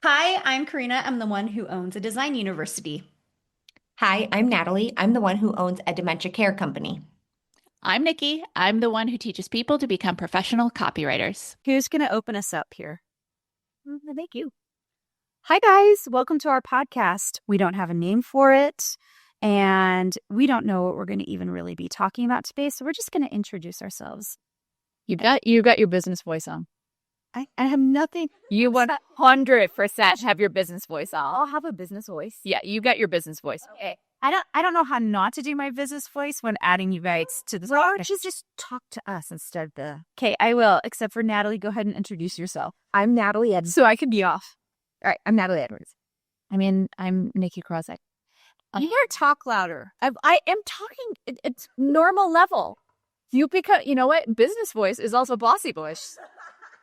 Hi, I'm Karina. I'm the one who owns a design university. Hi, I'm Natalie. I'm the one who owns a dementia care company. I'm Nikki. I'm the one who teaches people to become professional copywriters. Who's going to open us up here? Thank you. Hi, guys. Welcome to our podcast. We don't have a name for it, and we don't know what we're going to even really be talking about today. So we're just going to introduce ourselves. You got your business voice on. I have nothing. You 100% have your business voice on. I'll have a business voice. Yeah, you got your business voice. Okay. I don't know how not to do my business voice when adding you guys to this. Or just talk to us instead of the. Okay, I will. Except for Natalie, go ahead and introduce yourself. I'm Natalie Edwards. So I can be off. All right, I'm Natalie Edwards. I'm Nikki Krosek. You gotta talk louder. I am talking. It's normal level. You know what? Business voice is also bossy voice,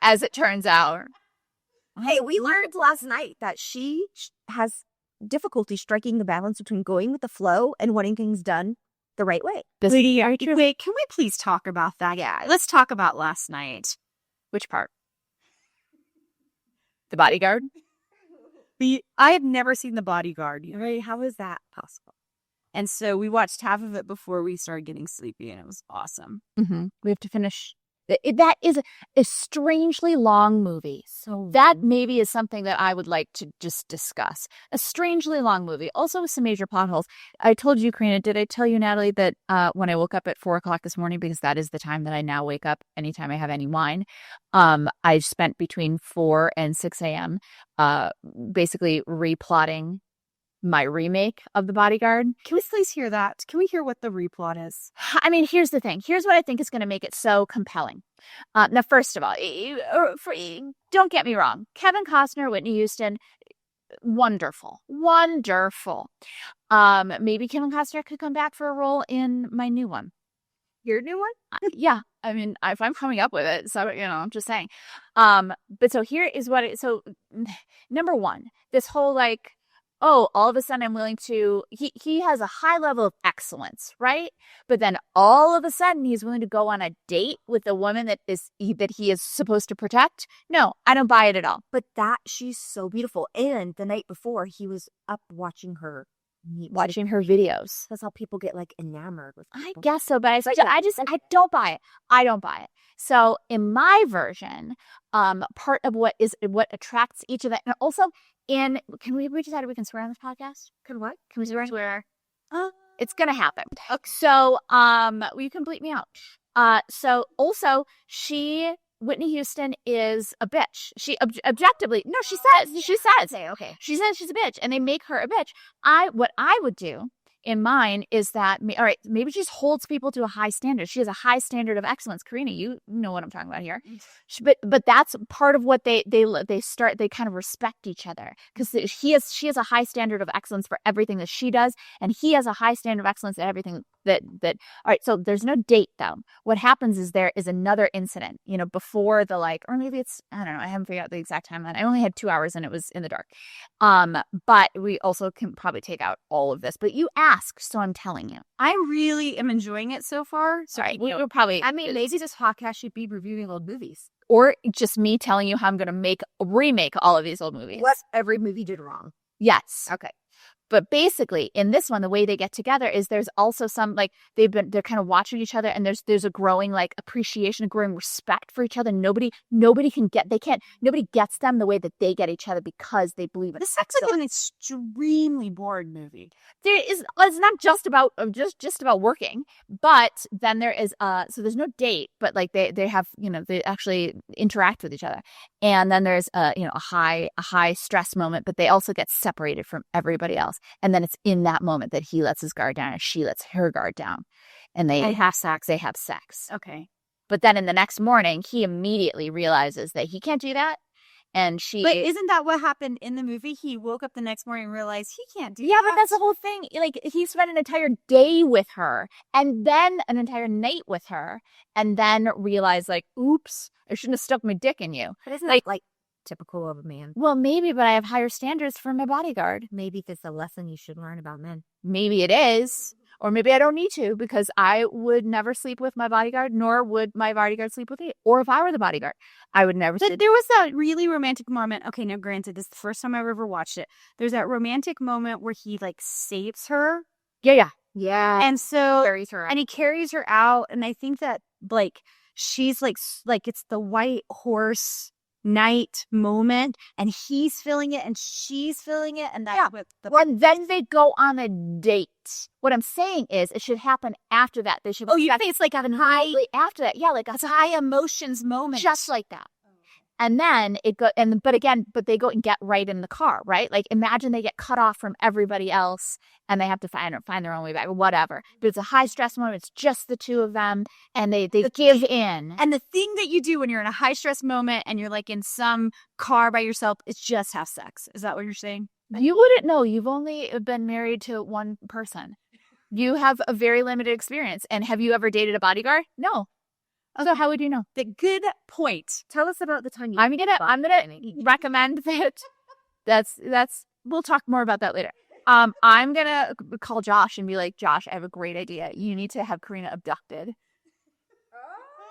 as it turns out. Hey, we learned last night that she has difficulty striking the balance between going with the flow and wanting things done the right way. Wait, can we please talk about that? Yeah, let's talk about last night. Which part? The Bodyguard? I have never seen The Bodyguard. Right? How is that possible? And so we watched half of it before we started getting sleepy, and it was awesome. Mm-hmm. We have to finish. That is a strangely long movie. So that maybe is something that I would like to just discuss. A strangely long movie, also with some major plot holes. I told you, Karina, did I tell you, Natalie, that when I woke up at 4 o'clock this morning, because that is the time that I now wake up anytime I have any wine, I spent between 4 and 6 a.m. Basically replotting my remake of The Bodyguard. Can we please hear that? Can we hear what the replot is? I mean, here's the thing. Here's what I think is going to make it so compelling. Now, first of all, don't get me wrong. Kevin Costner, Whitney Houston, wonderful. Wonderful. Maybe Kevin Costner could come back for a role in my new one. Your new one? Yeah. I mean, if I'm coming up with it, so, I'm just saying. But so here is number one, this whole all of a sudden I'm willing to, he has a high level of excellence, right? But then all of a sudden he's willing to go on a date with a woman that he is supposed to protect. No, I don't buy it at all. But she's so beautiful. And the night before, he was up watching her videos. That's how people get enamored with people. I guess so, but I don't buy it. I don't buy it. So in my version, part of what attracts each of that, and also we decided we can swear on this podcast? Can what? Can we swear? It's gonna happen. Okay. So you can bleep me out. So also Whitney Houston is a bitch. She objectively, no, she says, okay. She says she's a bitch, and they make her a bitch. What I would do in mine is that, all right, maybe she just holds people to a high standard. She has a high standard of excellence. Karina, you know what I'm talking about here. But that's part of what they kind of respect each other, because she has a high standard of excellence for everything that she does, and he has a high standard of excellence at everything that all right. So there's no date though. What happens is there is another incident, before or maybe it's, I don't know, I haven't figured out the exact timeline. I only had 2 hours and it was in the dark. But we also can probably take out all of this, but you asked, so I'm telling you. I really am enjoying it so far. Sorry, we'll probably, maybe this podcast should be reviewing old movies. Or just me telling you how I'm going to remake all of these old movies. What every movie did wrong. Yes. Okay. But basically, in this one, the way they get together is there's also some they're kind of watching each other, and there's a growing appreciation, a growing respect for each other. Nobody gets them the way that they get each other, because they believe in this. This sounds like an extremely boring movie. It's not just about working, but then there is so there's no date, but they have they actually interact with each other, and then there's a high stress moment, but they also get separated from everybody else. And then it's in that moment that he lets his guard down and she lets her guard down. And they have sex. Okay. But then in the next morning, he immediately realizes that he can't do that. And But isn't that what happened in the movie? He woke up the next morning and realized he can't do that. Yeah, but that's the whole thing. He spent an entire day with her, and then an entire night with her, and then realized, oops, I shouldn't have stuck my dick in you. But isn't that typical of a man? Well, maybe, but I have higher standards for my bodyguard. Maybe it's a lesson you should learn about men. Maybe it is. Or maybe I don't need to because I would never sleep with my bodyguard, nor would my bodyguard sleep with me. Or if I were the bodyguard, I would never sleep. There was that really romantic moment. Okay, now granted, this is the first time I've ever watched it. There's that romantic moment where he like saves her. Yeah. And so Carries her out. and he carries her out, and I think that like she's like it's the white horse night moment, and he's feeling it and she's feeling it, and that's what the and then they go on a date. What I'm saying is it should happen after that. They should you think it's like having high after that. Yeah, like it's a high emotions moment. just like that. And then but they go and get right in the car, right? Like imagine they get cut off from everybody else and they have to find their own way back or whatever. But it's a high stress moment. It's just the two of them and they give in. And the thing that you do when you're in a high stress moment and you're like in some car by yourself is just have sex. Is that what you're saying? You wouldn't know. You've only been married to one person. You have a very limited experience. And have you ever dated a bodyguard? No. So how would you know? The good point. Tell us about the time you. I'm gonna recommend that. That's. We'll talk more about that later. I'm gonna call Josh and be like, Josh, I have a great idea. You need to have Karina abducted,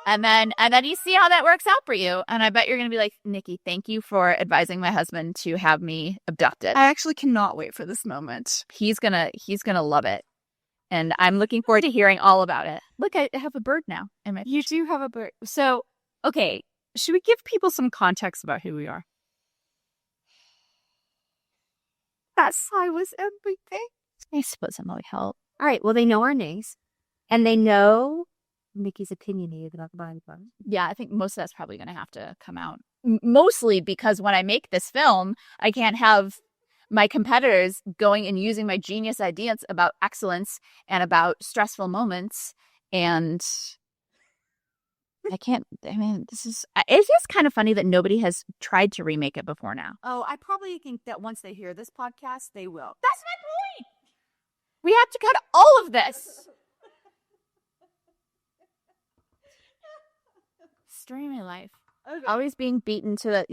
and then you see how that works out for you. And I bet you're gonna be like, Nikki, thank you for advising my husband to have me abducted. I actually cannot wait for this moment. He's gonna love it. And I'm looking forward to hearing all about it. Look, I have a bird now. You do have a bird. So, okay, should we give people some context about who we are? That sigh was everything. I suppose that might help. All right. Well, they know our names, and they know Nikki's opinionated about the bodyguard. Yeah, I think most of that's probably going to have to come out. Mostly because when I make this film, I can't have my competitors going and using my genius ideas about excellence and about stressful moments. And it's just kind of funny that nobody has tried to remake it before now. Oh, I probably think that once they hear this podcast, they will. That's my point. We have to cut all of this. Story of my life. Okay. Always being beaten to the,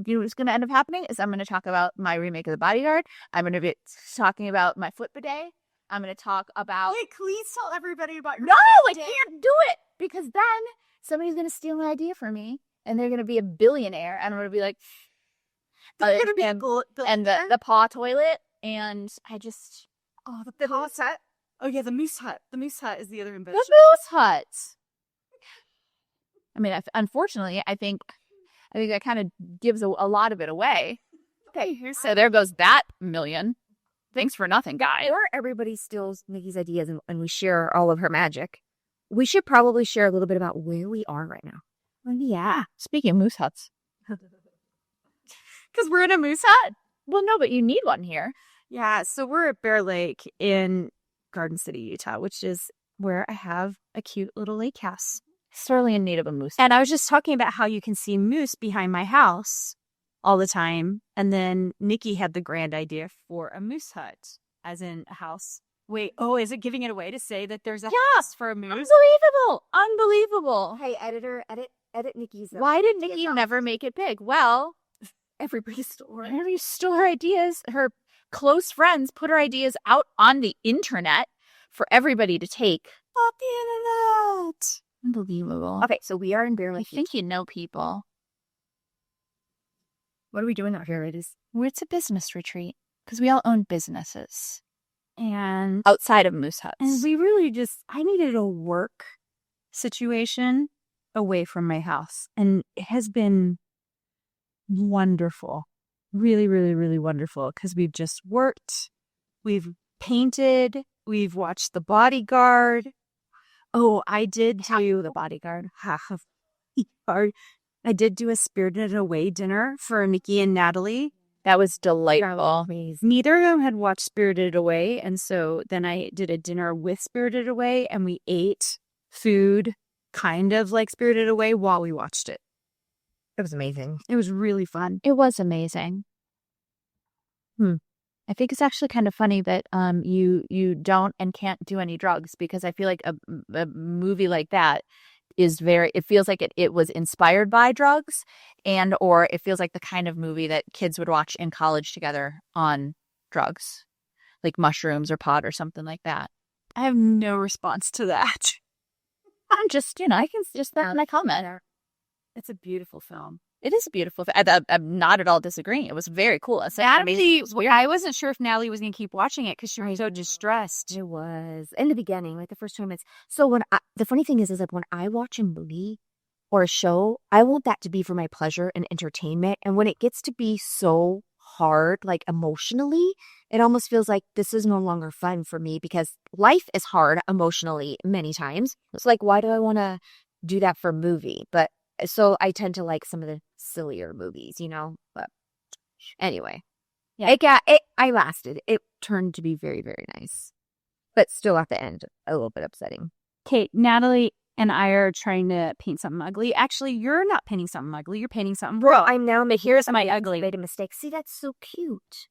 what's going to end up happening is I'm going to talk about my remake of The Bodyguard. I'm going to be talking about my foot bidet. I'm going to talk about. Wait, please tell everybody about your. No, I can't do it because then somebody's going to steal my idea from me and they're going to be a billionaire. And I'm going to be like, and the paw toilet. And I just. Oh, the paw hut. Oh, yeah, the moose hut. The moose hut is the other invention. The moose hut. I mean, unfortunately, I think that kind of gives a lot of it away. Okay, so there goes that million. Thanks for nothing, guys. Or everybody steals Nikki's ideas and we share all of her magic. We should probably share a little bit about where we are right now. Well, yeah. Speaking of moose huts. Because we're in a moose hut? Well, no, but you need one here. Yeah, so we're at Bear Lake in Garden City, Utah, which is where I have a cute little lake house. Sorely in need of a moose. And I was just talking about how you can see moose behind my house all the time. And then Nikki had the grand idea for a moose hut, as in a house. Wait, is it giving it away to say that there's a house for a moose? Unbelievable. Hey, editor, edit Nikki's. Why did Nikki never make it big? Well, everybody stole her. Everybody stole her ideas. Her close friends put her ideas out on the internet for everybody to take. On the internet. Unbelievable. Okay, so we are in Bear Lake. I think you know people. What are we doing out here? It's a business retreat because we all own businesses. And outside of moose huts. And we really I needed a work situation away from my house. And it has been wonderful. Really, really, really wonderful. Because we've just worked. We've painted. We've watched The Bodyguard. Oh, I did do The Bodyguard. I did do a Spirited Away dinner for Nikki and Natalie. That was delightful. Neither of them had watched Spirited Away, and so then I did a dinner with Spirited Away, and we ate food kind of like Spirited Away while we watched it. It was amazing. It was really fun. It was amazing. I think it's actually kind of funny that you don't and can't do any drugs because I feel like a movie like that is it feels like it was inspired by drugs or it feels like the kind of movie that kids would watch in college together on drugs, like mushrooms or pot or something like that. I have no response to that. I'm just, I can just that my comment. It's a beautiful film. It is a beautiful. I'm not at all disagreeing. It was very cool. Natalie, I wasn't sure if Natalie was going to keep watching it because she was so distressed. It was in the beginning, like the first 2 minutes. So the funny thing is like when I watch a movie or a show, I want that to be for my pleasure and entertainment. And when it gets to be so hard, like emotionally, it almost feels like this is no longer fun for me because life is hard emotionally many times. It's like, why do I want to do that for a movie? But so I tend to like some of the sillier movies, but anyway, yeah, I lasted. It turned to be very, very nice, but still at the end, a little bit upsetting. Kate, Natalie and I are trying to paint something ugly. Actually, you're not painting something ugly. You're painting something. Bro, I'm now making. Here's my ugly. Made a mistake. See, that's so cute.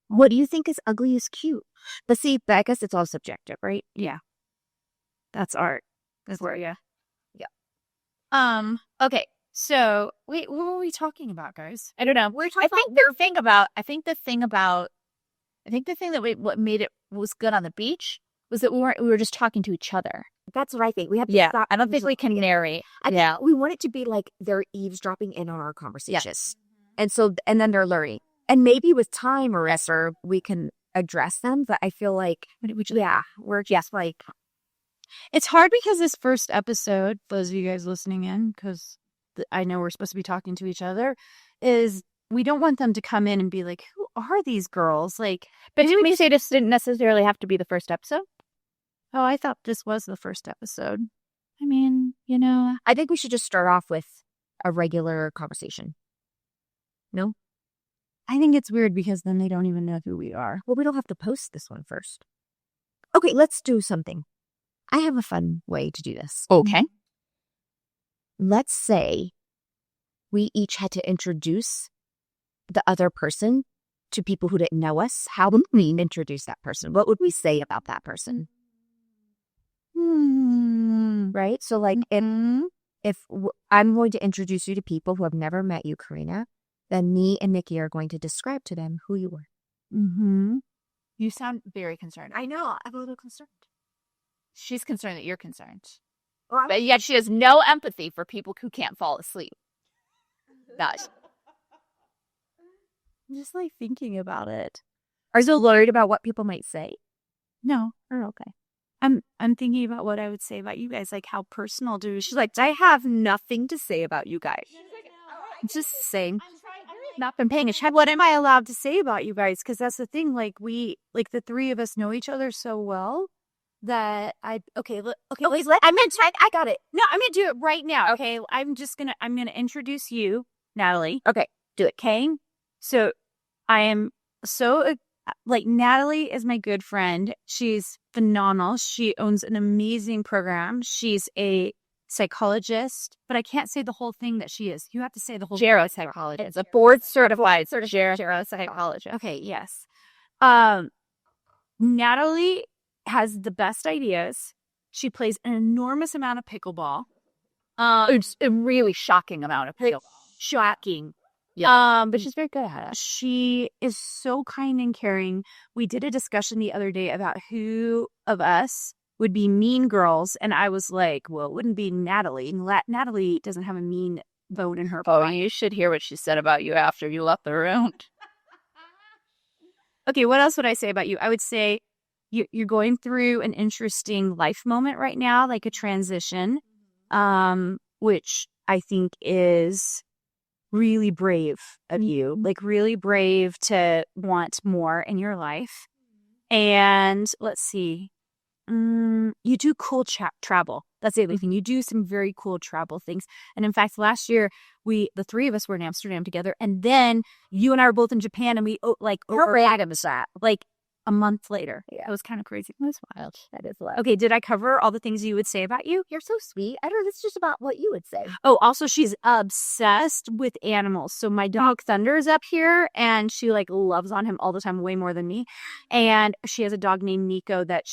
What do you think is ugly is cute? But see, I guess it's all subjective, right? Yeah, that's art. That's where, yeah. Okay. So, wait, what were we talking about, guys? I don't know. I think the thing that what made it was good on the beach was that we were just talking to each other. That's what I think. We have to stop. I don't think we can narrate. We want it to be like they're eavesdropping in on our conversations. Yeah. And then they're learning. And maybe with time or Esther, we can address them. But I feel like, we're just like. It's hard because this first episode, those of you guys listening in, because I know we're supposed to be talking to each other, is we don't want them to come in and be like, who are these girls? Like, but didn't we say this didn't necessarily have to be the first episode? Oh, I thought this was the first episode. I mean, I think we should just start off with a regular conversation. No? I think it's weird because then they don't even know who we are. Well, we don't have to post this one first. Okay, let's do something. I have a fun way to do this. Okay. Let's say we each had to introduce the other person to people who didn't know us. How would we introduce that person? What would we say about that person? Right? So like if I'm going to introduce you to people who have never met you, Karina, then me and Nikki are going to describe to them who you were. Mm-hmm. You sound very concerned. I know. I'm a little concerned. She's concerned that you're concerned. But yet she has no empathy for people who can't fall asleep. I'm just like thinking about it. Are you worried about what people might say? No. Oh, okay. I'm thinking about what I would say about you guys. Like, how personal she's like, I have nothing to say about you guys. I'm just saying. Not been paying attention. What am I allowed to say about you guys? Because that's the thing. Like, the three of us know each other so well that I got it. No, I'm gonna do it right now. Okay, I'm gonna introduce you, Natalie. Okay, do it. Okay, so I am so Natalie is my good friend. She's phenomenal. She owns an amazing program. She's a psychologist, but I can't say the whole thing that she is. You have to say the whole geropsychologist. It's a board certified geropsychologist. Okay, yes. Natalie has the best ideas. She plays an enormous amount of pickleball. It's a really shocking amount of pickleball. Shocking. Yeah. But she's very good at it. She is so kind and caring. We did a discussion the other day about who of us would be mean girls. And I was like, well, it wouldn't be Natalie. Natalie doesn't have a mean bone in her body. You should hear what she said about you after you left the room. Okay, what else would I say about you? I would say you're going through an interesting life moment right now, like a transition, which I think is really brave of you, like really brave to want more in your life. And let's see, you do cool travel. That's the other thing. You do some very cool travel things. And in fact, last year, the three of us were in Amsterdam together. And then you and I were both in Japan, and we like a month later. Yeah. It was kind of crazy. It was wild. That is wild. Okay, did I cover all the things you would say about you? You're so sweet. I don't know. It's just about what you would say. Oh, also, she's obsessed with animals. So my dog Thunder is up here, and she like loves on him all the time, way more than me. And she has a dog named Nico that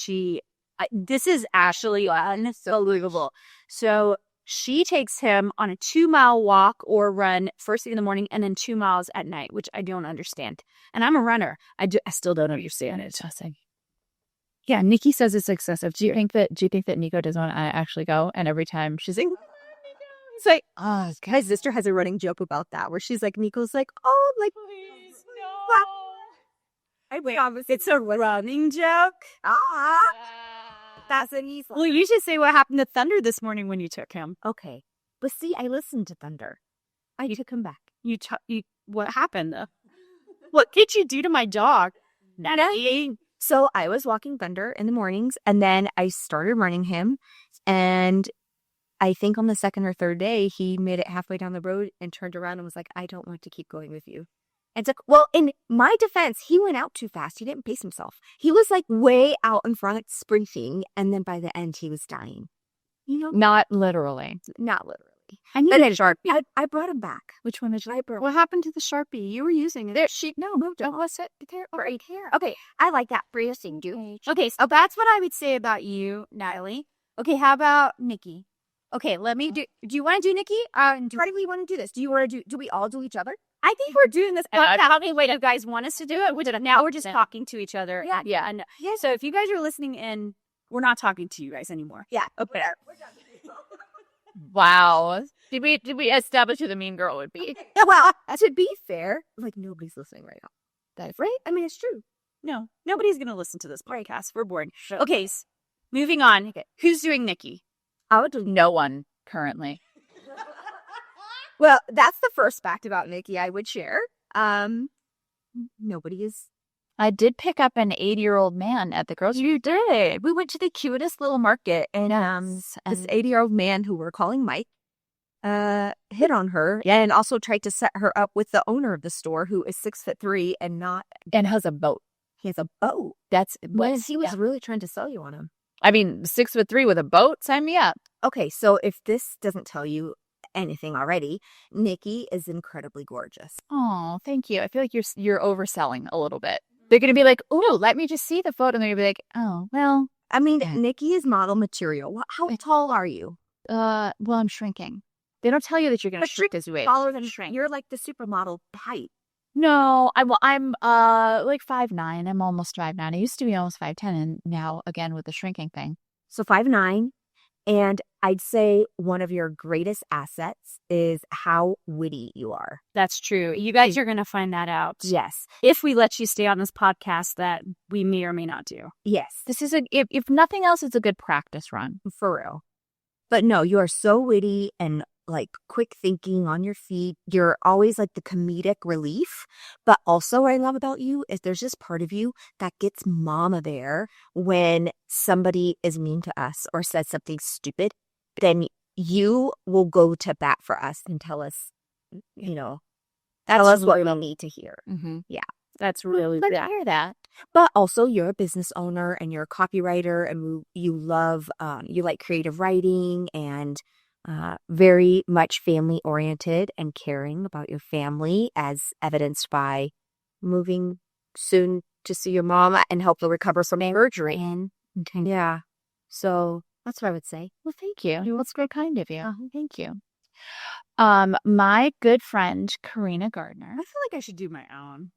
this is actually unbelievable. So she takes him on a 2-mile walk or run first thing in the morning and then 2 miles at night, which I don't understand. And I'm a runner. I still don't understand it. Yeah, Nikki says it's excessive. Do you think that Nico doesn't want to actually go? And every time she's like, It's like, my sister has a running joke about that where she's like, Nico's like, oh, like, please, I wait, it's a running joke. That's an easy. Well, you should say what happened to Thunder this morning when you took him. Okay, but see, I listened to Thunder. I took him back. What happened? What did you do to my dog? So I was walking Thunder in the mornings, and then I started running him, and I think on the second or third day, he made it halfway down the road and turned around and was like, I don't want to keep going with you. And so, well, in my defense, he went out too fast. He didn't pace himself. He was like way out in front sprinting, and then by the end, he was dying. You know? not literally. Not literally. I need a Sharpie. I brought him back. Which one did you? What happened to the Sharpie? You were using it. There, No, don't let's sit there. right here. Okay, I like that. Bracing, dude. Okay, so that's what I would say about you, Natalie. Okay, how about Nikki? Okay, let me do you want to do Nikki? How do we want to do this? Do you want to do we all do each other? I think we're doing this. And How many wait, you guys want us to do it? Now we're just talking to each other. Yeah. Yeah. And so if you guys are listening in, we're not talking to you guys anymore. Yeah. Okay. Wow. Did we establish who the mean girl would be? Yeah, well, to be fair, like nobody's listening right now. That's right. I mean, it's true. No, nobody's going to listen to this podcast. We're bored. Okay, moving on. Okay. Who's doing Nikki? I would do. No one currently. Well, that's the first fact about Nikki I would share. Nobody is. I did pick up an 80-year-old man at the grocery. You did. We went to the cutest little market, and this 80-year-old man who we're calling Mike hit on her and also tried to set her up with the owner of the store, who is 6'3" and has a boat. He has a boat. That's What he was really trying to sell you on him. I mean, 6'3" with a boat. Sign me up. Okay, so if this doesn't tell you anything already, Nikki is incredibly gorgeous. Oh, thank you. I feel like you're overselling a little bit. They're gonna be like, "Oh, let me just see the photo," and they're gonna be like, "Oh, well." I mean, Nikki is model material. How tall are you? Well, I'm shrinking. They don't tell you that you're gonna shrink as you age. Taller than shrink. You're like the supermodel height. No, I'm like 5'9". I'm almost 5'9". I used to be almost 5'10", and now again with the shrinking thing. So 5'9", and I'd say one of your greatest assets is how witty you are. That's true. You guys are going to find that out. Yes. If we let you stay on this podcast, that we may or may not do. Yes. This is if nothing else, it's a good practice run. For real. But no, you are so witty and like quick thinking on your feet. You're always like the comedic relief. But also what I love about you is there's this part of you that gets mama bear when somebody is mean to us or says something stupid. Then you will go to bat for us and tell us, tell us what we need to hear. Mm-hmm. Yeah. That's really good to hear that. But also you're a business owner and you're a copywriter and you love, you like creative writing and very much family oriented and caring about your family, as evidenced by moving soon to see your mom and help her recover from surgery. Yeah. So that's what I would say. Well, thank you. That's very kind of you. Thank you. My good friend Karina Gardner. I feel like I should do my own.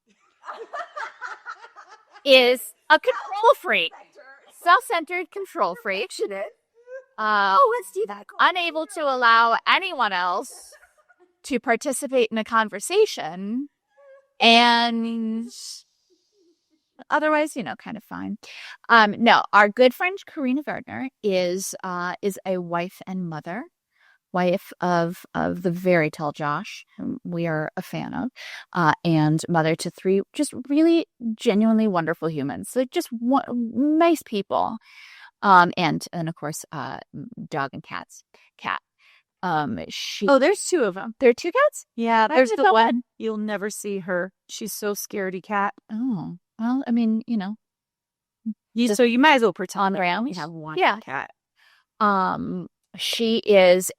Is a control freak. Self-centered control freak. Let's do that. Unable to allow anyone else to participate in a conversation, and otherwise, kind of fine. No, our good friend Karina Gardner is a wife and mother. Wife of the very tall Josh, whom we are a fan of, and mother to 3 just really genuinely wonderful humans. So just nice people. And of course, dog and cats. Cat. There's 2 of them. There are 2 cats? Yeah, there's the one. one. You'll never see her. She's so scaredy cat. Oh, well, I mean, So you might as well pretend around. we have one cat. She is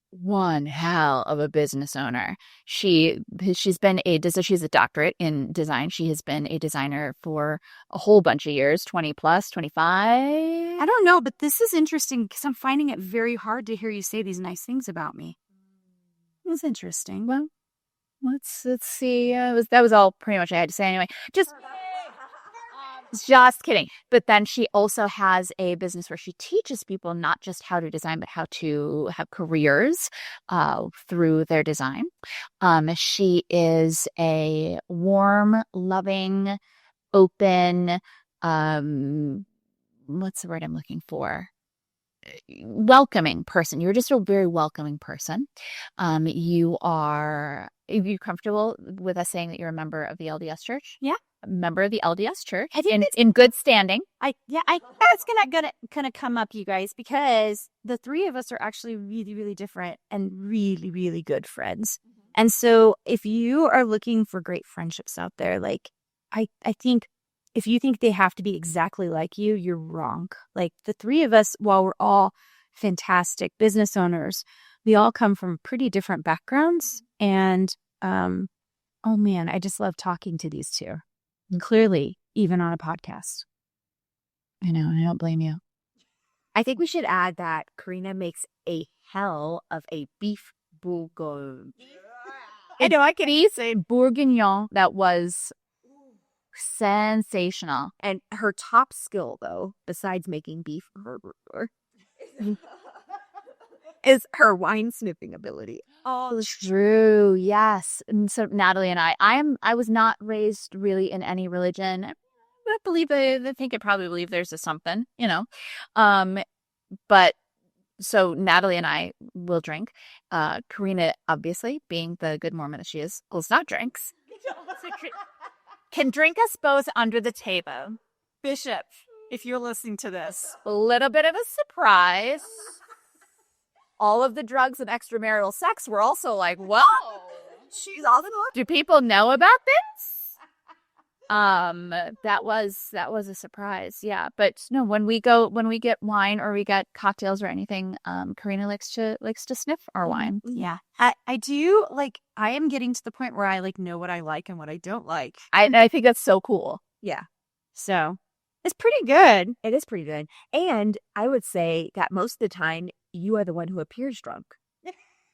one hell of a business owner. She's a doctorate in design. She has been a designer for a whole bunch of years, 20 plus, 25. I don't know, but this is interesting because I'm finding it very hard to hear you say these nice things about me. It's interesting. Well, let's see. That was all pretty much I had to say anyway. Just kidding. But then she also has a business where she teaches people not just how to design, but how to have careers through their design. She is a warm, loving, open, what's the word I'm looking for? Welcoming person. You're just a very welcoming person. Are you comfortable with us saying that you're a member of the LDS Church? Yeah. A member of the LDS Church. I think in good standing. I that's gonna come up, you guys, because the three of us are actually really, really different and really, really good friends. And so if you are looking for great friendships out there, like I think if you think they have to be exactly like you, you're wrong. Like the three of us, while we're all fantastic business owners, we all come from pretty different backgrounds. And oh man, I just love talking to these two. And clearly, even on a podcast. I know, I don't blame you. I think we should add that Karina makes a hell of a beef bourguignon. I know, I can say bourguignon that was sensational. And her top skill, though, besides making beef burger, is her wine sniffing ability. Oh, true. Yes. And so Natalie and I was not raised really in any religion. I believe they think I probably believe there's a something, but so Natalie and I will drink. Karina, obviously, being the good Mormon that she is, will not drinks. Can drink us both under the table. Bishop, if you're listening to this. A little bit of a surprise. All of the drugs and extramarital sex were also like, whoa. She's all the more. Do people know about this? That was a surprise. Yeah. But no, when we get wine or we get cocktails or anything, Karina likes to sniff our wine. Yeah. I do I am getting to the point where I know what I like and what I don't like. I think that's so cool. Yeah. So it's pretty good. It is pretty good. And I would say that most of the time you are the one who appears drunk.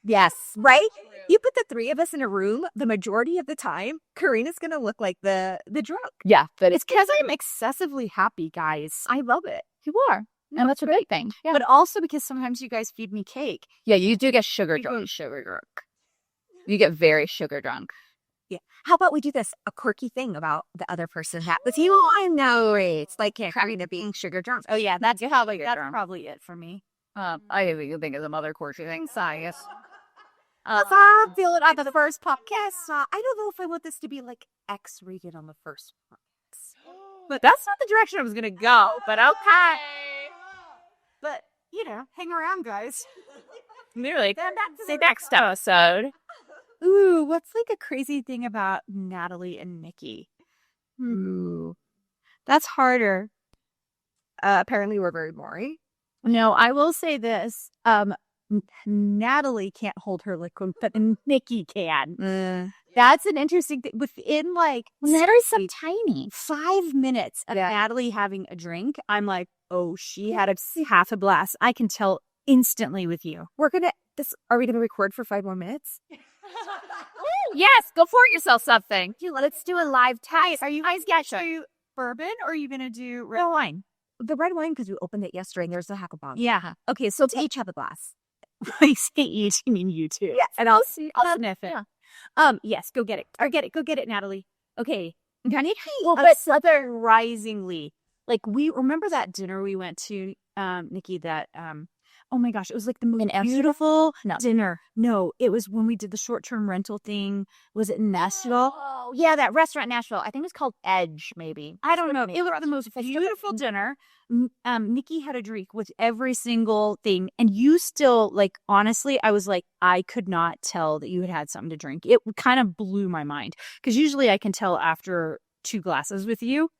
Yes, right? You put the three of us in a room, the majority of the time, Karina's going to look like the drunk. Yeah, but It's because I'm excessively happy, guys. I love it. you are. And that's a big thing. Yeah. But also because sometimes you guys feed me cake. Yeah, you do get sugar drunk. You get very sugar drunk. Yeah. How about we do this? A quirky thing about the other person with you. I know it's like Karina being sugar drunk. Oh, yeah. That's probably it for me. I think of some other quirky things, I guess. I'm feeling on the first podcast. I don't know if I want this to be X-rated on the first podcast. But that's not the direction I was going to go. But okay. But, hang around, guys. Nearly. See next episode. Ooh, what's a crazy thing about Natalie and Nikki? Ooh. That's harder. Apparently we're very boring. No, I will say this. Natalie can't hold her liquid, but Nikki can. That's an interesting thing. Within Natalie's so tiny. 5 minutes of Natalie having a drink, I'm like, oh, she had half a glass. I can tell instantly with you. Are we gonna record for 5 more minutes? Yes, go for yourself something. Let's do a live test. Are you bourbon or are you gonna do red wine? The red wine, because we opened it yesterday and there's a Hacklebomb. Yeah. Okay, so to each have a glass. I say each, you mean you too. Yes, and I'll sniff it. Yeah. Yes, go get it. Or go get it, Natalie. Okay. Nikki, But surprisingly, we remember that dinner we went to, Nikki, that oh my gosh, it was the most beautiful dinner. No, it was when we did the short-term rental thing. Was it in Nashville? Oh, yeah, that restaurant in Nashville. I think it was called Edge, maybe. I don't know. It was the most beautiful dinner. Nikki had a drink with every single thing. And you still, honestly, I was I could not tell that you had something to drink. It kind of blew my mind. Because usually I can tell after 2 glasses with you.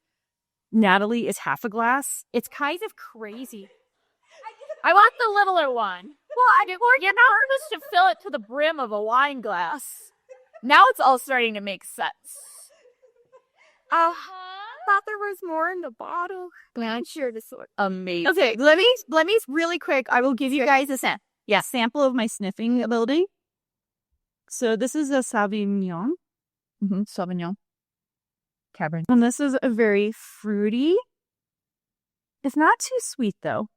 Natalie is half a glass. It's kind of crazy. I want the littler one. Well, you're not supposed to fill it to the brim of a wine glass. Now it's all starting to make sense. Thought there was more in the bottle. I'm sure this one. Amazing. Okay, let me really quick. I will give you guys a sample of my sniffing ability. So this is a Sauvignon. Sauvignon. Cabernet. And this is a very fruity. It's not too sweet though.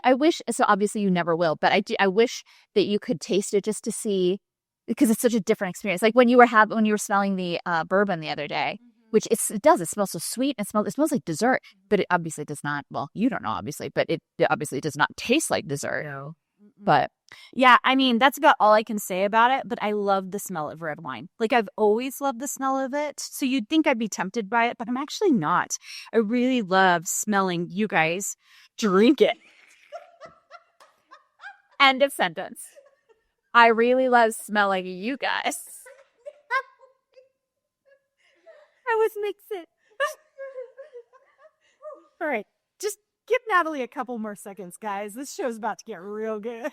I wish, so obviously you never will, but I wish that you could taste it just to see, because it's such a different experience. Like when you were smelling the bourbon the other day, which it smells so sweet, and it smells like dessert, but it obviously does not, well, you don't know obviously, but it obviously does not taste like dessert. No. But Yeah, I mean, that's about all I can say about it, but I love the smell of red wine. Like, I've always loved the smell of it, so you'd think I'd be tempted by it, but I'm actually not. I really love smelling you guys drink it. end of sentence. I really love smelling you guys. I was mixing. All right, just give Natalie a couple more seconds, guys. This show's about to get real good.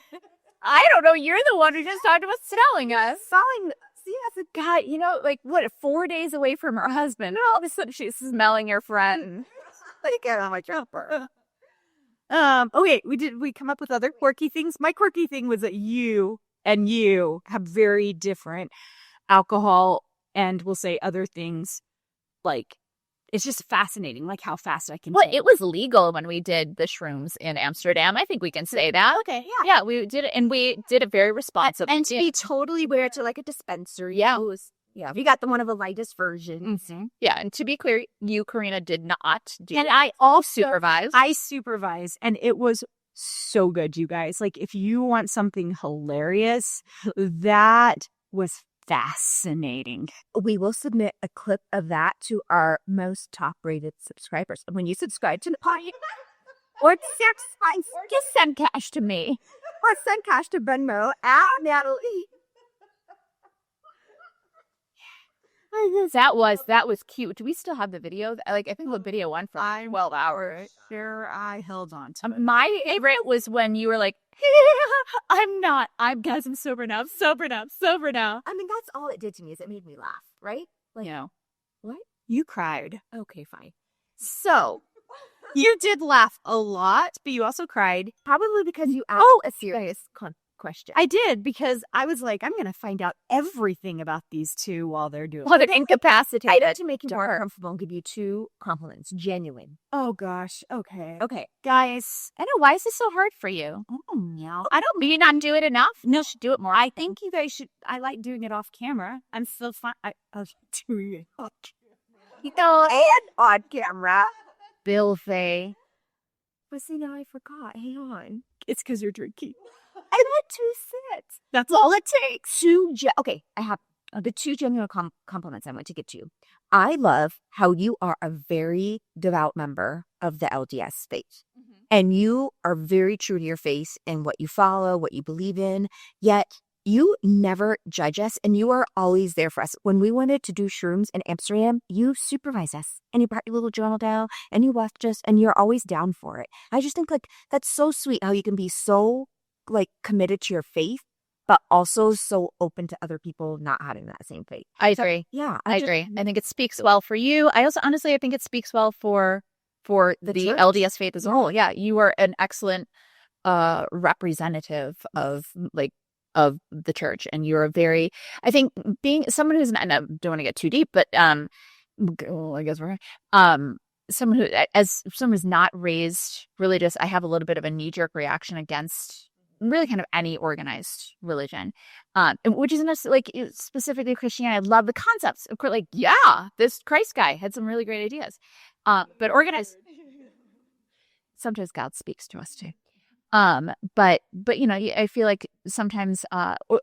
I don't know. You're the one who just talked about smelling us. Selling. See, as a guy, like, what, 4 days away from her husband, and all of a sudden she's smelling your friend. Like, get on my jumper. Okay, we come up with other quirky things. My quirky thing was that you and you have very different alcohol and we'll say other things. Like, it's just fascinating, like how fast I can. Well, think. it was legal when we did the shrooms in Amsterdam. I think we can say that. Okay, Yeah, we did it, and we did it very responsibly. And to be totally wear to like a dispensary. Yeah. Yeah, we got the one of the lightest versions. Mm-hmm. Yeah, and to be clear, you, Karina, did not do And that. I also Supervised. I supervise, and it was so good, you guys. Like, if you want something hilarious, that was fascinating. We will submit a clip of that to our most top-rated subscribers. And when you subscribe to the podcast, or Just send cash to me. or send cash to Venmo at Natalie. That was cute. Do we still have the video? Like, I think the video went for 12 hours. Sure, I held on to My favorite was when you were like, guys, I'm sober now. I'm sober now. I'm sober now. I mean, that's all it did to me is it made me laugh, right? Like, what? You cried. Okay, fine. So, you did laugh a lot, but you also cried. Probably because you asked a serious question. I did, because I was like, I'm going to find out everything about these two while they're doing Well, they're incapacitated. to make you more comfortable and give you 2 compliments. Genuine. Oh, gosh. Okay. Okay. Guys. I know. Why is this so hard for you? Oh, no. Do you not do it enough? No, You should do it more. I think you guys should. I like doing it off camera. I'm still fine. I'll doing it off camera. And on camera. Bill Faye. But see, now I forgot. Hang on. It's because you're drinking. I want 2 sits. That's all it takes. Okay, I have the 2 genuine compliments I want to get to. I love how you are a very devout member of the LDS faith. And you are very true to your faith in what you follow, what you believe in, yet you never judge us, and you are always there for us. When we wanted to do shrooms in Amsterdam, you supervise us, and you brought your little journal down, and you watched us, and you're always down for it. I just think, like, that's so sweet how you can be so, like, committed to your faith, but also so open to other people not having that same faith. I agree. Yeah, I agree. I think it speaks well for you. I also, honestly, I think it speaks well for the church. LDS faith as a whole. Yeah, you are an excellent representative of the church, and you're a very, I think, being someone who's not, I don't want to get too deep, but well, I guess we're someone who's not raised religious. I have a little bit of a knee-jerk reaction against really kind of any organized religion, which isn't like specifically Christianity. I love the concepts. Of course, like, yeah, this Christ guy had some really great ideas, but organized. Sometimes God speaks to us too. But I feel like sometimes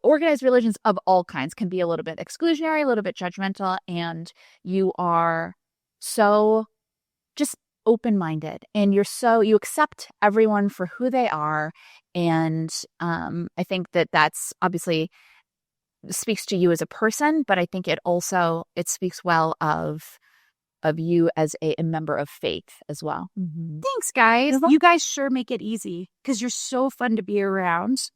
organized religions of all kinds can be a little bit exclusionary, a little bit judgmental, and you are so just open-minded, and you accept everyone for who they are, and I think that's obviously speaks to you as a person, but I think it speaks well of you as a member of faith as well. Thanks, guys. You guys sure make it easy because you're so fun to be around,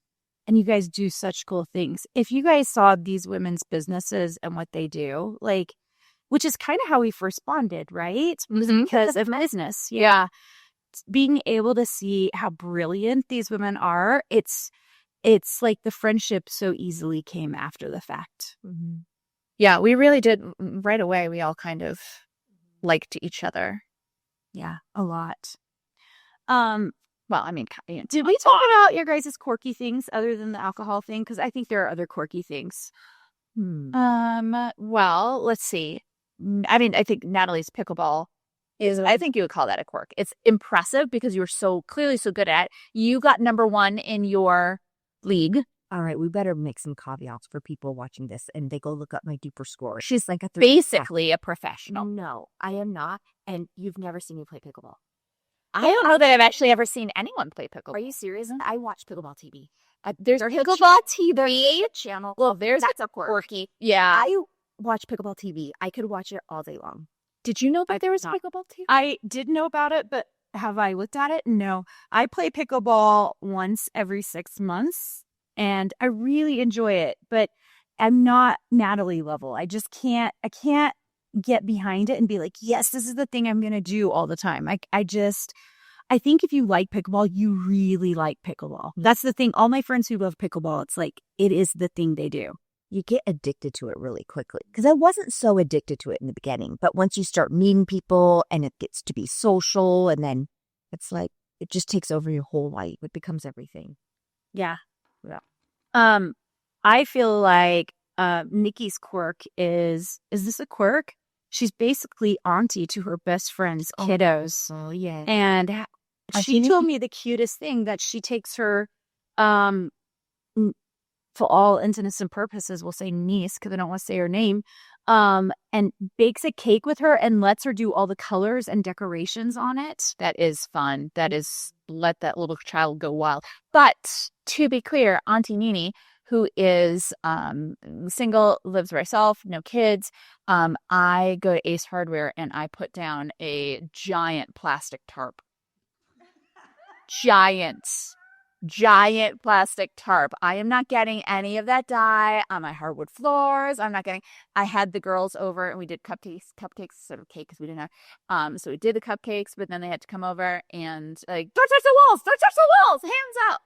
and you guys do such cool things. If you guys saw these women's businesses and what they do, like, which is kind of how we first bonded, right? Because of business. Yeah. Being able to see how brilliant these women are, it's like the friendship so easily came after the fact. Yeah, we really did right away. We all kind of liked each other. Yeah, a lot. Well, I mean, Did we talk about your guys' quirky things other than the alcohol thing? Because I think there are other quirky things. Well, let's see. I mean, I think Natalie's pickleball I think you would call that a quirk. It's impressive because you were so clearly so good at it. You got number 1 in your league. All right, we better make some caveats for people watching this, and they go look up my duper score. She's like basically a professional. No, I am not, and you've never seen me play pickleball. I don't know that I've actually ever seen anyone play pickleball. Are you serious? I watch pickleball TV. There's pickleball TV channel. Well, that's a quirky. Yeah. I watch pickleball TV. I could watch it all day long. Did you know that there was pickleball TV? I did know about it, but have I looked at it? No. I play pickleball once every 6 months, and I really enjoy it, but I'm not Natalie level. I can't get behind it and be like, yes, this is the thing I'm going to do all the time. I think if you like pickleball, you really like pickleball. That's the thing. All my friends who love pickleball, it's like, it is the thing they do. You get addicted to it really quickly. Because I wasn't so addicted to it in the beginning. But once you start meeting people and it gets to be social, and then it's like, it just takes over your whole life. It becomes everything. Yeah. I feel like Nikki's quirk is this a quirk? She's basically auntie to her best friend's kiddos. Oh, yeah. And she told me the cutest thing that she takes her, for all intents and purposes, we'll say niece because I don't want to say her name, and bakes a cake with her and lets her do all the colors and decorations on it. That is fun. That is, let that little child go wild. But to be clear, Auntie Nini, who is single, lives by herself, no kids, I go to Ace Hardware and I put down a giant plastic tarp. Giant plastic tarp. I am not getting any of that dye on my hardwood floors. I had the girls over and we did cupcakes sort of cake because we didn't have, so we did the cupcakes, but then they had to come over and like, don't touch the walls, hands out.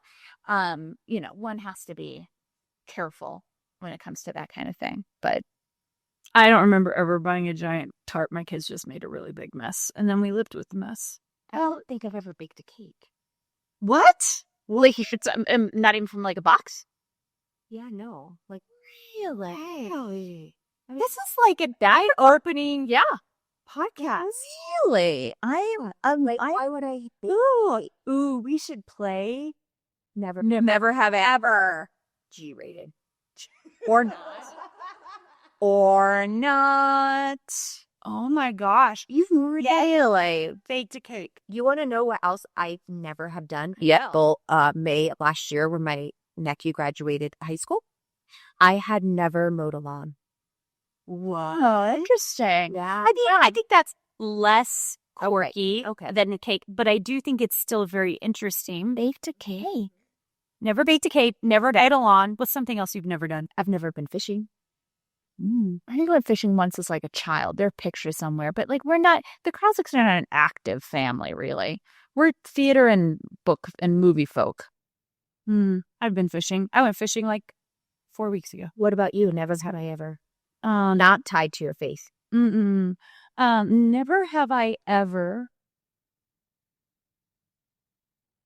One has to be careful when it comes to that kind of thing. But I don't remember ever buying a giant tarp. My kids just made a really big mess, and then we lived with the mess. I don't think I've ever baked a cake. What? Like you should, not even from like a box. Yeah, no. Like, really? This is like a diet opening podcast. Really? Why would I bake? Ooh, we should play. Never have ever. G-rated. Or not. Oh my gosh. You've really baked a cake. You want to know what else I never have done? Yeah. Well, May of last year when my nephew graduated high school, I had never mowed a lawn. Wow, interesting. Yeah. I think that's less quirky Okay. than a cake, but I do think it's still very interesting. Baked a cake. Never baked a cake, never mowed a lawn. What's something else you've never done? I've never been fishing. I think I went fishing once as like a child. There are pictures somewhere, but like the Krausiks are not an active family, really. We're theater and book and movie folk. I've been fishing. I went fishing like 4 weeks ago. What about you? Never have I ever. Not tied to your face. Never have I ever.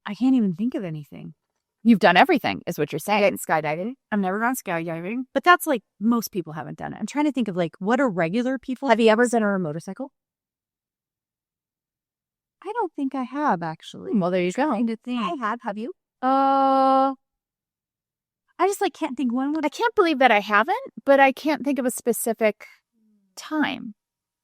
I can't even think of anything. You've done everything, is what you're saying. Skydiving. I've never gone skydiving, but that's like most people haven't done it. I'm trying to think of like what are regular people. Have you ever done a motorcycle? I don't think I have actually. Well, there you go. I have. Have you? I just like can't think when would I can't believe that I haven't, but I can't think of a specific time.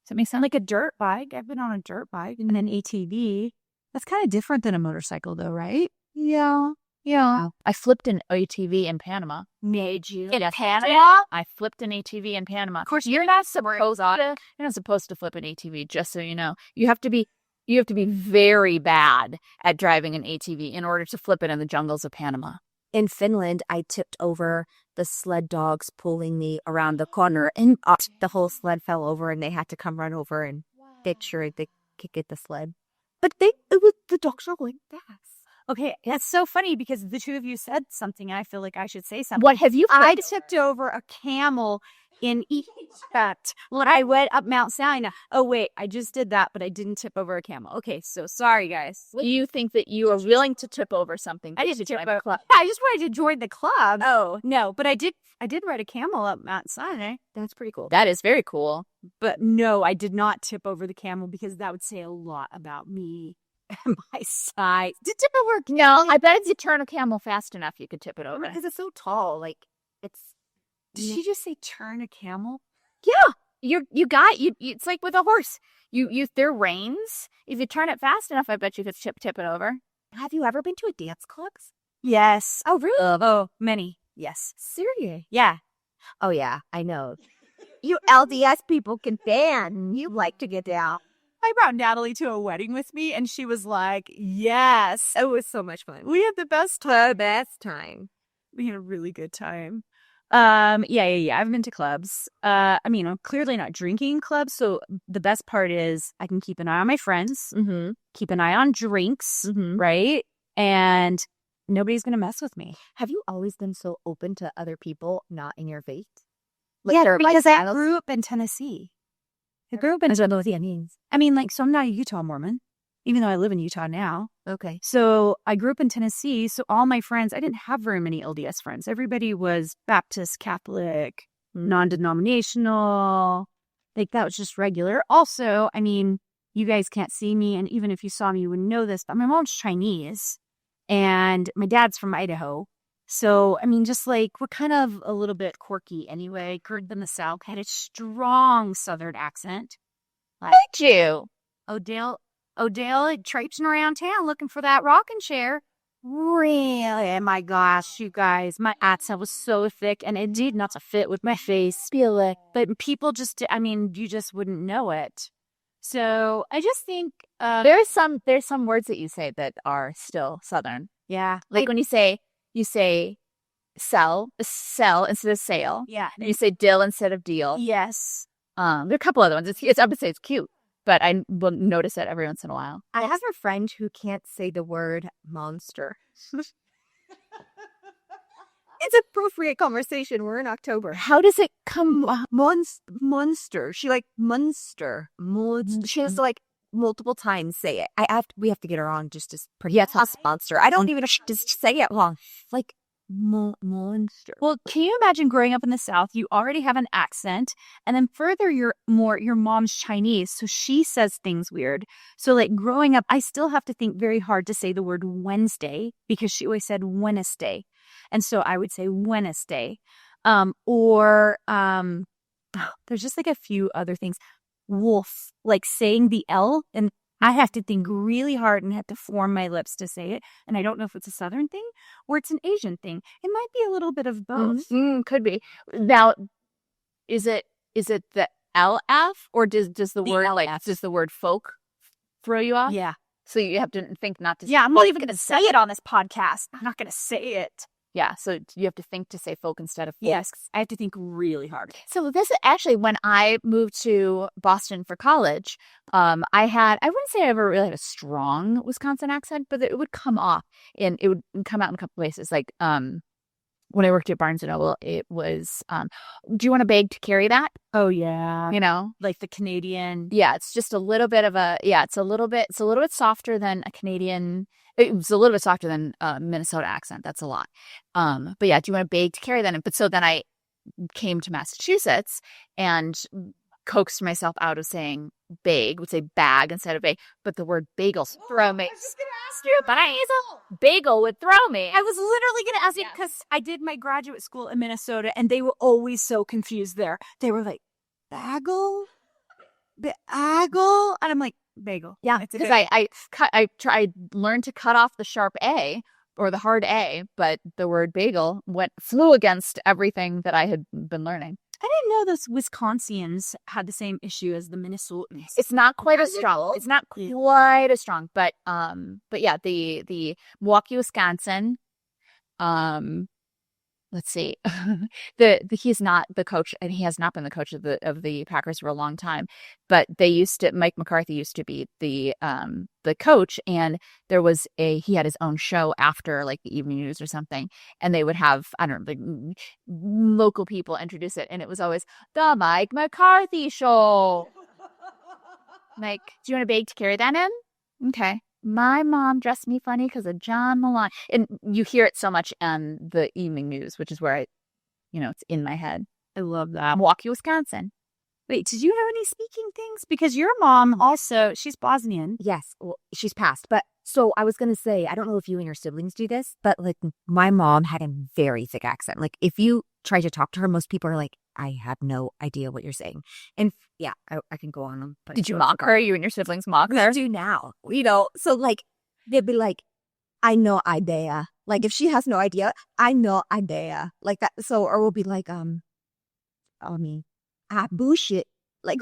Does that make sense? like a dirt bike. I've been on a dirt bike and an ATV. That's kind of different than a motorcycle though, right? Yeah. Wow. I flipped an ATV in Panama. Made you? In Panama? I flipped an ATV in Panama. Of course, you're not supposed to flip an ATV, just so you know. You have to be very bad at driving an ATV in order to flip it in the jungles of Panama. In Finland, I tipped over the sled dogs pulling me around the corner, and the whole sled fell over, and they had to come run over and make sure they could get the sled. But the dogs were going fast. Okay, that's so funny because the two of you said something and I feel like I should say something. What have you I flipped tipped over a camel in Egypt when I went up Mount Sinai. Oh, wait, I just did that, but I didn't tip over a camel. Okay, so sorry, guys. Do you think that you are willing to tip over something? I didn't tip join over. the club? Yeah, I just wanted to join the club. Oh, no, but I did ride a camel up Mount Sinai. That's pretty cool. That is very cool. But no, I did not tip over the camel because that would say a lot about me and my size. Did tip over? No, I bet if you turn a camel fast enough, you could tip it over. Because it's so tall. Like, it's. Did she just say turn a camel? Yeah, you got you. It's like with a horse. You their reins. If you turn it fast enough, I bet you could tip it over. Have you ever been to a dance club? Yes. Oh, really? Oh, many. Yes. Serious? Yeah. Oh, yeah, I know. You LDS people can dance. You like to get down. I brought Natalie to a wedding with me, and she was like, yes. It was so much fun. We had the best time. The best time. We had a really good time. Yeah. I've been to clubs. I mean, I'm clearly not drinking clubs, so the best part is I can keep an eye on my friends, Mm-hmm. keep an eye on drinks, Mm-hmm. right? And nobody's gonna mess with me. Have you always been so open to other people not in your faith? Yeah, because I lifestyles? grew up in Tennessee. I grew up in. I don't know what that means. I mean, like, so I'm not a Utah Mormon, even though I live in Utah now. Okay. So I grew up in Tennessee. So all my friends, I didn't have very many LDS friends. Everybody was Baptist, Catholic, non-denominational. Like, that was just regular. Also, I mean, you guys can't see me. And even if you saw me, you wouldn't know this. But my mom's Chinese and my dad's from Idaho. So, I mean, just like, we're kind of a little bit quirky anyway. Grew up in the South, had a strong Southern accent. Did you? Odell traipsing around town looking for that rocking chair. Really? My gosh, you guys, my accent was so thick and it did not to fit with my face. But people just, I mean, you just wouldn't know it. So I just think, There's some words that you say that are still Southern. yeah, Like when you say sell instead of sale. yeah, And you say dill instead of deal. yes. There are a couple other ones. I would say it's cute, but I will notice it every once in a while. I have a friend who can't say the word monster. It's appropriate conversation. We're in October. How does it come? Monster. She like Munster. She has to like multiple times say it. We have to get her on just to us monster. I don't even know just say it wrong. Like monster. Well, can you imagine growing up in the South? You already have an accent, and then further, your mom's Chinese, so she says things weird. So, like growing up, I still have to think very hard to say the word Wednesday because she always said Wednesday, and so I would say Wednesday, there's just like a few other things. Wolf, like saying the L, and I have to think really hard and have to form my lips to say it. And I don't know if it's a Southern thing or it's an Asian thing. It might be a little bit of both. Could be. Now, is it the LF or does the word LF. does the word folk throw you off? Yeah. So you have to think not to. Yeah, I'm not even going to say it on this podcast. I'm not going to say it. Yeah. So you have to think to say folk instead of folk. Yes, I have to think really hard. So this is actually when I moved to Boston for college, I wouldn't say I ever really had a strong Wisconsin accent, but it would come off and it would come out in a couple places. Like when I worked at Barnes & Noble, it was, do you want a bag to carry that? Oh, yeah. You know? Like the Canadian. Yeah, it's just a little bit of it's a little bit softer than a Canadian. It was a little bit softer than a Minnesota accent. That's a lot. But yeah, do you want a bag to carry that? But so then I came to Massachusetts and coaxed myself out of saying bag, would say bag instead of bag, but the word bagel throw me. I was just going to ask you about bagel would throw me. I was literally going to ask you because I did my graduate school in Minnesota and they were always so confused there. They were like, bagel? Bagel? And I'm like, bagel. Yeah, because I learned to cut off the sharp A or the hard A, but the word bagel flew against everything that I had been learning. I didn't know those Wisconsians had the same issue as the Minnesotans. It's not quite as strong. It's not quite as strong, but yeah, the Milwaukee, Wisconsin, let's see. He's not the coach, and he has not been the coach of the Packers for a long time. But Mike McCarthy used to be the coach, and he had his own show after like the evening news or something, and they would have, I don't know, like local people introduce it, and it was always the Mike McCarthy show. Like, do you want a bag to carry that in? Okay. My mom dressed me funny because of John Malone. And you hear it so much on the evening news, which is where it's in my head. I love that. Milwaukee, Wisconsin. Wait, did you have any speaking things? Because your mom also, she's Bosnian. Yes, well, she's passed. But so I was going to say, I don't know if you and your siblings do this, but like my mom had a very thick accent. Like if you try to talk to her, most people are like, I have no idea what you're saying. And yeah, I can go on them. But did you mock her? You and your siblings mock her? I do now, so like they'd be like, I no idea. Like if she has no idea, I no idea. Like that. So, or we'll be like, bullshit. Like,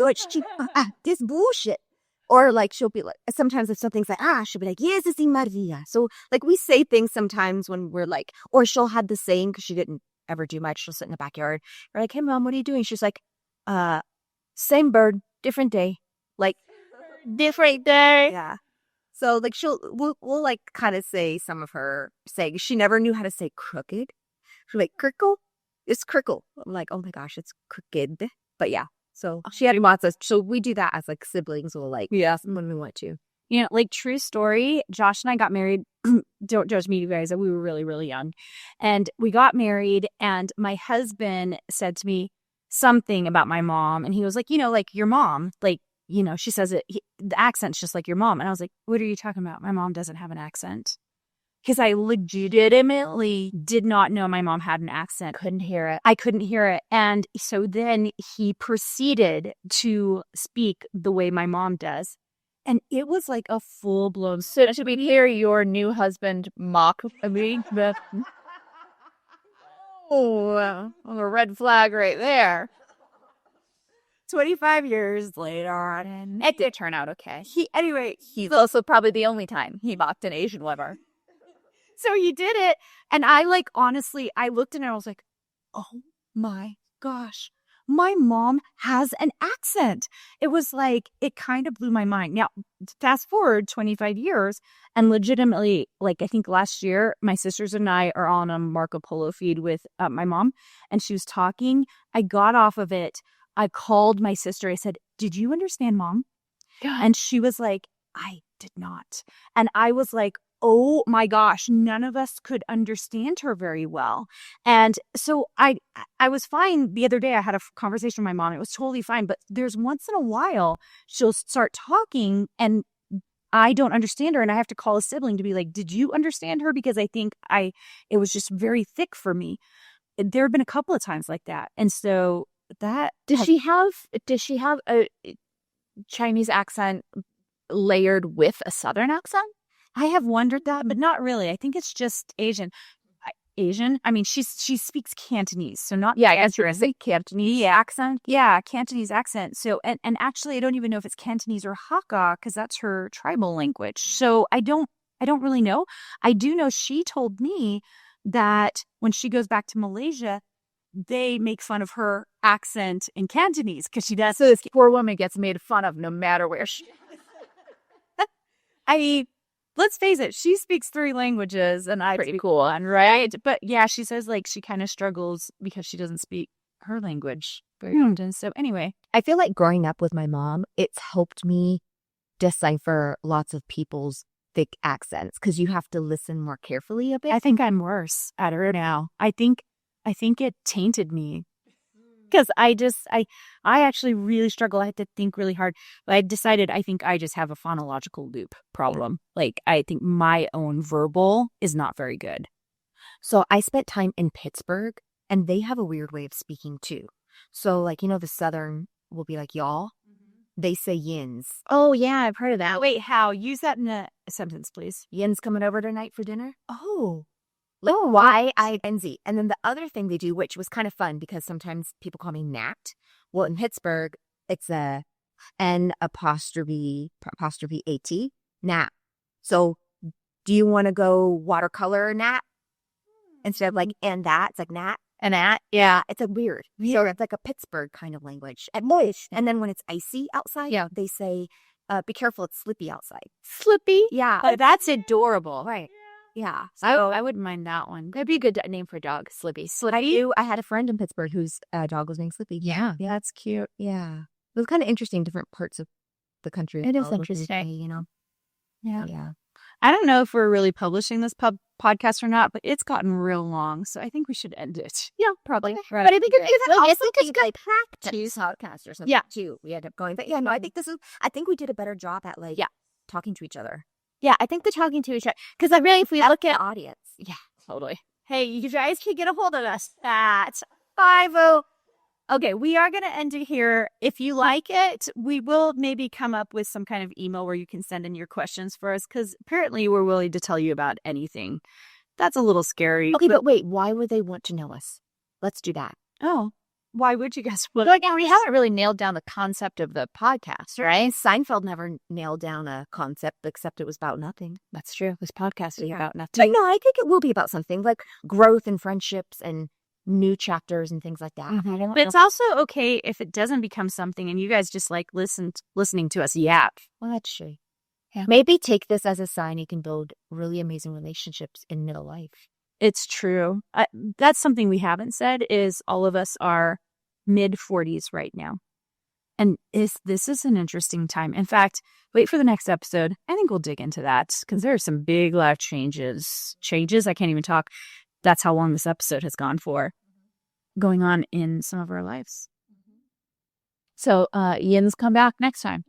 this bullshit. Or like, she'll be like, sometimes if something's like, she'll be like, yes, it's Maria. So like we say things sometimes when we're like, or she'll have the saying because she didn't ever do much. She'll sit in the backyard. We're like, hey mom, what are you doing? She's like, same bird, different day. Like, different day. Yeah. So like we'll like kind of say some of her sayings. She never knew how to say crooked. She's like, crickle? It's crickle. I'm like, oh my gosh, it's crooked. But yeah. So she had lots of, so we do that as like siblings. We'll like, yeah, when we want to. Like true story, Josh and I got married. Don't judge me, you guys. We were really, really young. And we got married and my husband said to me something about my mom. And he was like, like your mom, like, she says it, the accent's just like your mom. And I was like, what are you talking about? My mom doesn't have an accent. Because I legitimately did not know my mom had an accent. Couldn't hear it. I couldn't hear it. And so then he proceeded to speak the way my mom does. And it was like a full-blown... So should we hear your new husband mock me? Oh, a red flag right there. 25 years later. And it did turn out okay. He's also probably the only time he mocked an Asian woman. So he did it. And I like, honestly, I looked and I was like, oh my gosh, my mom has an accent. It was like, it kind of blew my mind. Now, fast forward 25 years and legitimately, like I think last year, my sisters and I are on a Marco Polo feed with my mom and she was talking. I got off of it. I called my sister. I said, did you understand mom? Yeah. And she was like, I did not. And I was like, oh my gosh, none of us could understand her very well. And so I was fine. The other day I had a conversation with my mom. It was totally fine. But there's once in a while she'll start talking and I don't understand her. And I have to call a sibling to be like, did you understand her? Because I think it was just very thick for me. There have been a couple of times like that. And so that... Does she have a Chinese accent layered with a Southern accent? I have wondered that, but not really. I think it's just Asian. I mean, she speaks Cantonese, so not Cantonese accent. Yeah, Cantonese accent. So and actually, I don't even know if it's Cantonese or Hakka because that's her tribal language. So I don't really know. I do know she told me that when she goes back to Malaysia, they make fun of her accent in Cantonese because she does. So this poor woman gets made fun of no matter where she. Let's face it, she speaks 3 languages and I pretty speak cool, one, right? But yeah, she says like she kind of struggles because she doesn't speak her language very often. So anyway, I feel like growing up with my mom, it's helped me decipher lots of people's thick accents because you have to listen more carefully a bit. I think I'm worse at her now. I think it tainted me. Because I actually really struggle. I had to think really hard. But I decided I think I just have a phonological loop problem. Like, I think my own verbal is not very good. So I spent time in Pittsburgh, and they have a weird way of speaking, too. So, like, the Southern will be like, y'all. They say yins. Oh, yeah, I've heard of that. Wait, how? Use that in a sentence, please. Yins coming over tonight for dinner? Oh. Like Y-I-N-Z. And then the other thing they do, which was kind of fun because sometimes people call me Nat. Well, in Pittsburgh, it's a N apostrophe A-T, Nat. So do you want to go watercolor Nat? Instead of like, and that, it's like Nat. An at? Yeah, it's a weird. So it's like a Pittsburgh kind of language. At moist. And then when it's icy outside, they say, be careful, it's slippy outside. Slippy? Yeah. But that's adorable. Right. Yeah. I wouldn't mind that one. That'd be a good name for a dog. Slippy. I had a friend in Pittsburgh whose dog was named Slippy. Yeah. That's cute. Yeah. It was kind of interesting, different parts of the country. It is as well, interesting. you know? Yeah. Yeah. I don't know if we're really publishing this podcast or not, but it's gotten real long, so I think we should end it. Yeah, probably. Right. But I think it's good Practice podcast or something. Yeah. Too. We ended up going, but yeah, no, I think we did a better job at talking to each other. Yeah, I think the talking to each other. Because if we look at The audience. yeah, totally. Hey, you guys can get a hold of us at 50. Okay, we are going to end it here. If you like it, we will maybe come up with some kind of email where you can send in your questions for us, because apparently we're willing to tell you about anything. That's a little scary. Okay, but wait, why would they want to know us? Let's do that. Oh, why would you guys? Well, again, we haven't really nailed down the concept of the podcast, right? Seinfeld never nailed down a concept except it was about nothing. That's true. This podcast is about But nothing. no, I think it will be about something like growth and friendships and new chapters and things like that. But it's also okay if it doesn't become something and you guys just like listening to us yap. Well, that's true. Yeah. Maybe take this as a sign you can build really amazing relationships in middle life. It's true. That's something we haven't said is all of us are mid-40s right now. And this is an interesting time. In fact, wait for the next episode. I think we'll dig into that because there are some big life changes. I can't even talk. That's how long this episode has gone for, going on in some of our lives. So, Yin's come back next time.